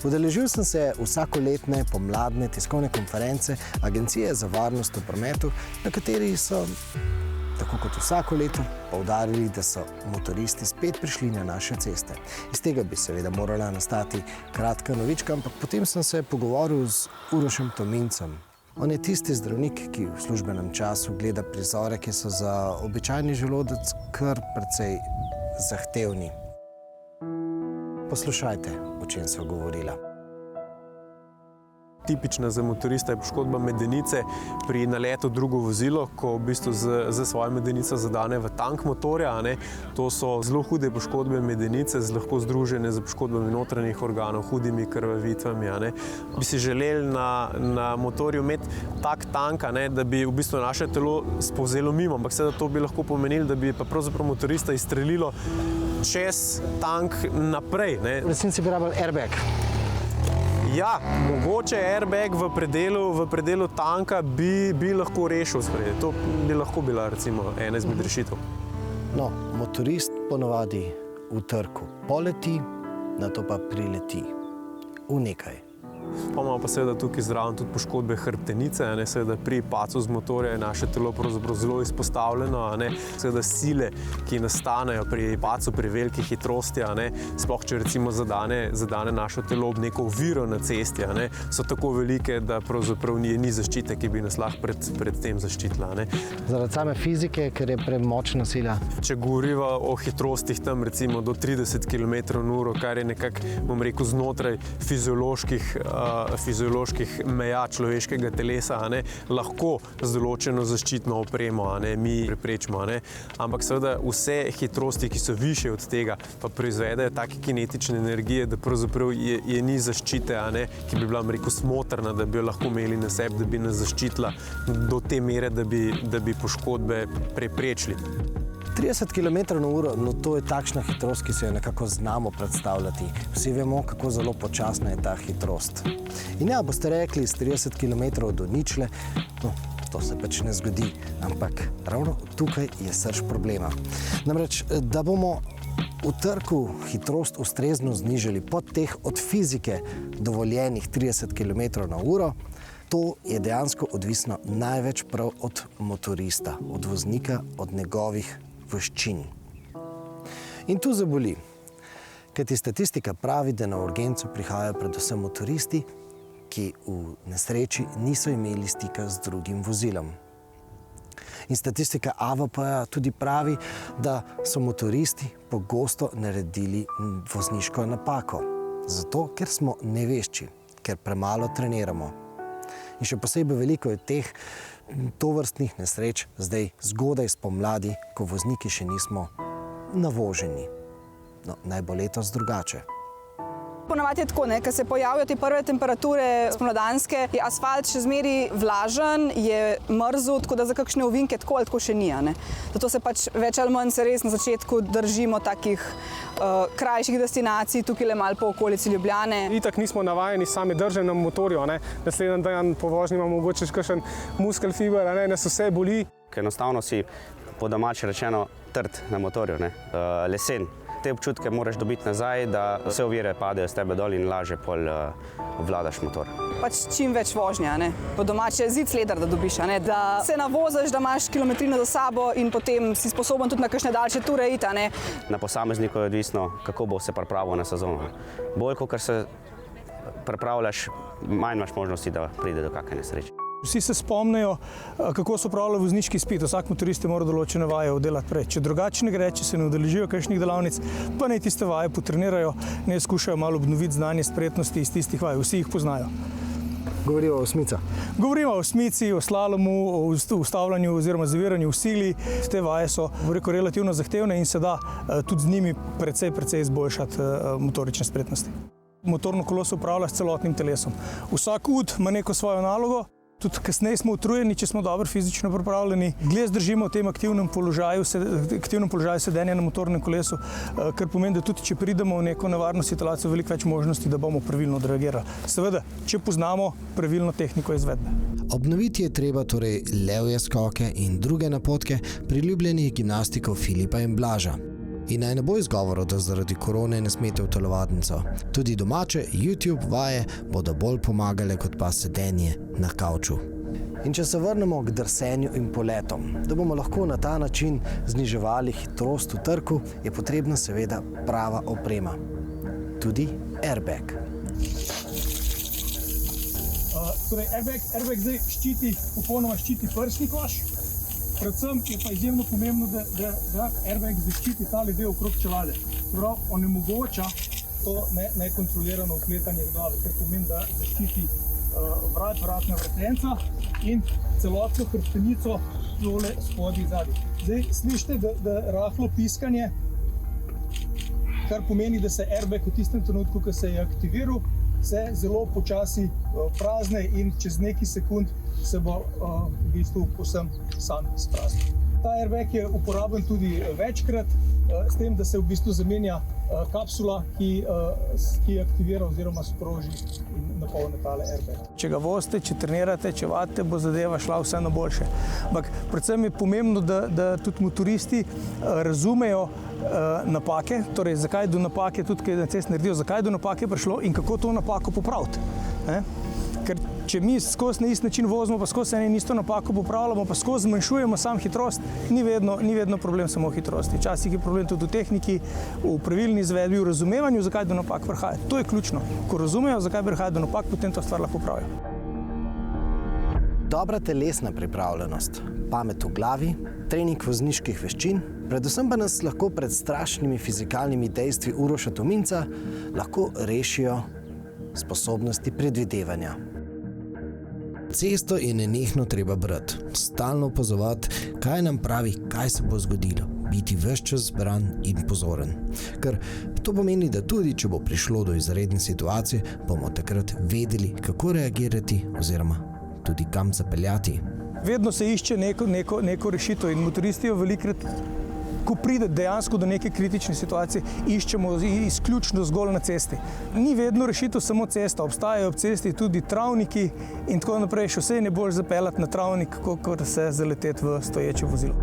Udeležil sem se vsakoletne pomladne tiskovne konference Agencije za varnost v prometu, na kateri so, tako kot vsako leto, poudarili, da so motoristi spet prišli na naše ceste. Iz tega bi seveda morala nastati kratka novička, ampak potem sem se pogovoril z Urošem Tomincem. On je tisti zdravnik, ki v službenem času gleda prizore, ki so za običajni želodec kar precej zahtevni. Poslušajte, o čem sva govorila. Tipična za motorista je poškodba medenice pri naletu v drugo vozilo, ko v bistvu z svojo medenico zadane v tank motorja. To so zelo hude poškodbe medenice, lahko združene z poškodbami notranjih organov, hudimi krvavitvami. Bi si želeli na motorju imeti tak tank, da bi v bistvu naše telo spovzelo mimo, ampak seveda to bi lahko pomenilo, da bi pa pravzaprav motorista izstrelilo čez tank naprej. Resnici bi rabili airbag. Ja, mogoče airbag v predelu tanka bi lahko rešil spredje. To bi lahko bila recimo ena izmed rešitev. No, motorist ponavadi v trku poleti, nato pa prileti v nekaj. Pa imamo pa seveda tukaj zraven tudi poškodbe hrbtenice, seveda pri padcu z motorja je naše telo pravzaprav zelo izpostavljeno, seveda sile, ki nastanejo pri padcu pri veliki hitrosti, sploh če recimo zadane naše telo ob neko oviro na cesti, so tako velike, da pravzaprav ni zaščite, ki bi nas lahko pred tem zaščitila. Zaradi same fizike, ker je premočna sila. Če govoriva o hitrostih tam recimo do 30 km/h, kar je nekako, bom rekel, znotraj fizioloških meja človeškega telesa, lahko z določeno zaščitno opremo mi preprečimo. Ampak seveda vse hitrosti, ki so višje od tega, pa proizvedejo take kinetične energije, da pravzaprav je ni zaščite, ki bi bila, rekel, smotrna, da bi jo lahko imeli na sebi, da bi nas zaščitila do te mere, da bi poškodbe preprečili. 30 km/h, no to je takšna hitrost, ki se jo nekako znamo predstavljati. Vsi vemo, kako zelo počasna je ta hitrost. In ja, boste rekli, s 30 km do ničle, no, to se pač ne zgodi. Ampak ravno tukaj je srž problema. Namreč, da bomo v trku hitrost ustrezno znižali pod teh od fizike dovoljenih 30 km/h, to je dejansko odvisno največ prav od motorista, od voznika, od njegovih veščin. In tu zaboli, kajti statistika pravi, da na urgenco prihajajo predvsem motoristi, ki v nesreči niso imeli stika z drugim vozilom. In statistika AVP-ja tudi pravi, da so motoristi pogosto naredili vozniško napako. Zato, ker smo nevešči, ker premalo treniramo. In še posebej veliko je teh tovrstnih nesreč zdaj zgodaj spomladi, ko vozniki še nismo navoženi. No, naj bo letos drugače. Ponavadi je tako, ko se pojavijo te prve temperature spomladanske, je asfalt še zmeri vlažen, je mrzel, tako da za kakšne ovinke tako ali tako še ni. Zato se pač več ali manj se res na začetku držimo takih krajših destinacij, tukaj le malo po okolici Ljubljane. Itak nismo navajeni sami držati na motorju, naslednji dan po vožnji imamo mogoče kakšen muskel fiber, nas vse boli. Ker enostavno si po domače rečeno trd na motorju, lesen. Te občutke moraš dobiti nazaj, da vse ovire padejo s tebe dol in lažje pol obvladaš motor. Pač čim več vožnja, po domače zid sledar, da dobiš, da se navozaš, da imaš kilometrino za sabo in potem si sposoben tudi na kakšne daljše ture iti. Na posamezniku je odvisno, kako bo se pripravil na sezono. Bolj, kot se pripravljaš, manj imaš možnosti, da pride do kakšne nesreče. Vsi se spomnijo, kako so opravljali vozniški izpit. Vsak motorist je moral določene vaje oddelati prej. Če drugače ne gre, če se ne udeležijo kakšnih delavnic, pa naj tiste vaje potrenirajo, ne skušajo malo obnoviti znanje, spretnosti iz tistih vaj. Vsi jih poznajo. Govorimo o osmicah. Govorimo o osmici, o slalomu, o ustavljanju oziroma zaviranju v sili. Te vaje so relativno zahtevne in se da tudi z njimi precej izboljšati motorične spretnosti. Motorno kolo se upravlja s celotnim telesom. Vsak ud ima neko svojo nalogo. Tudi kasneje smo utrujeni, če smo dobro fizično pripravljeni. Dlje zdržimo v tem aktivnem položaju sedenja na motornem kolesu, kar pomeni, da tudi če pridemo v neko nevarno situacijo, veliko več možnosti, da bomo pravilno odreagirali. Seveda, če poznamo pravilno tehniko izvedbe. Obnoviti je treba torej levje skoke in druge napotke priljubljenih gimnastikov Filipa in Blaža. In naj ne bo izgovorov, da zaradi korone ne smete v telovadnico. Tudi domače YouTube vaje bodo bolj pomagale kot pa sedenje na kavču. In če se vrnemo k drsenju in poletom, da bomo lahko na ta način zniževali hitrost v trku, je potrebna seveda prava oprema. Tudi airbag. Torej, airbag zdaj popolnoma ščiti prsni koš. Predvsem je pa izjemno pomembno, da airbag zaščiti tale del okrog čelade. Prav onemogoča to nekontrolirano vpletanje v glavo, kar pomeni, da zaščiti vratna vretenca in celotno hrbtenico tole spodaj zadaj. Zdaj slišite, da rahlo piskanje, kar pomeni, da se airbag v tistem trenutku, ko se je aktiviral, se zelo počasi prazne in čez nekaj sekund se bo v bistvu povsem sam spraznil. Ta airbag je uporaben tudi večkrat, s tem, da se v bistvu zamenja kapsula, ki aktivira oziroma sproži in napolni tale airbag. Če ga vozite, če trenirate, če vadite, bo zadeva šla vse na boljše. Ampak predvsem je pomembno, da tudi motoristi razumejo napake, torej zakaj do napake, tudi kaj na cesti naredijo, zakaj do napake je prišlo in kako to napako popraviti. Ker če mi skozi na isti način vozimo, pa skozi eno isto napako popravljamo, pa skozi zmanjšujemo sam hitrost, ni vedno problem samo v hitrosti. Včasih je problem tudi v tehniki, v pravilni izvedbi, v razumevanju, zakaj do napak prihaja. To je ključno. Ko razumejo, zakaj prihaja do napak, potem to stvar lahko popravijo. Dobra telesna pripravljenost, pamet v glavi, trening vozniških veščin, predvsem pa nas lahko pred strašnimi fizikalnimi dejstvi Uroša Tominca lahko rešijo sposobnosti predvidevanja. Cesto je nenehno treba brati, stalno opazovati, kaj nam pravi, kaj se bo zgodilo, biti ves čas zbran in pozoren. Ker to pomeni, da tudi če bo prišlo do izredne situacije, bomo takrat vedeli, kako reagirati oziroma tudi kam zapeljati. Vedno se išče neko rešitev in motoristi jo velikokrat, ko pride dejansko do neke kritične situacije, iščemo izključno zgolj na cesti. Ni vedno rešitev samo cesta, obstajajo ob cesti tudi travniki in tako naprej. Še vse ne boš zapeljati na travnik, kot se zaleteti v stoječe vozilo.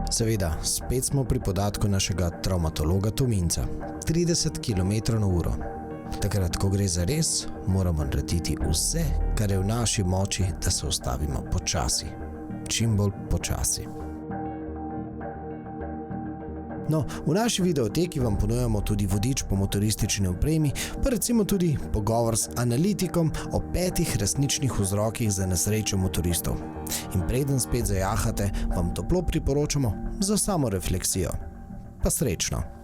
Seveda, spet smo pri podatku našega travmatologa Tominca. 30 km/h. Takrat, ko gre za res, moramo narediti vse, kar je v naši moči, da se ustavimo počasi. Čim bolj počasi. No, v naši videoteki vam ponujamo tudi vodič po motoristični opremi, pa recimo tudi pogovor s analitikom o 5 resničnih vzrokih za nesrečo motoristov. In preden spet zajahate, vam toplo priporočamo za samorefleksijo. Pa srečno!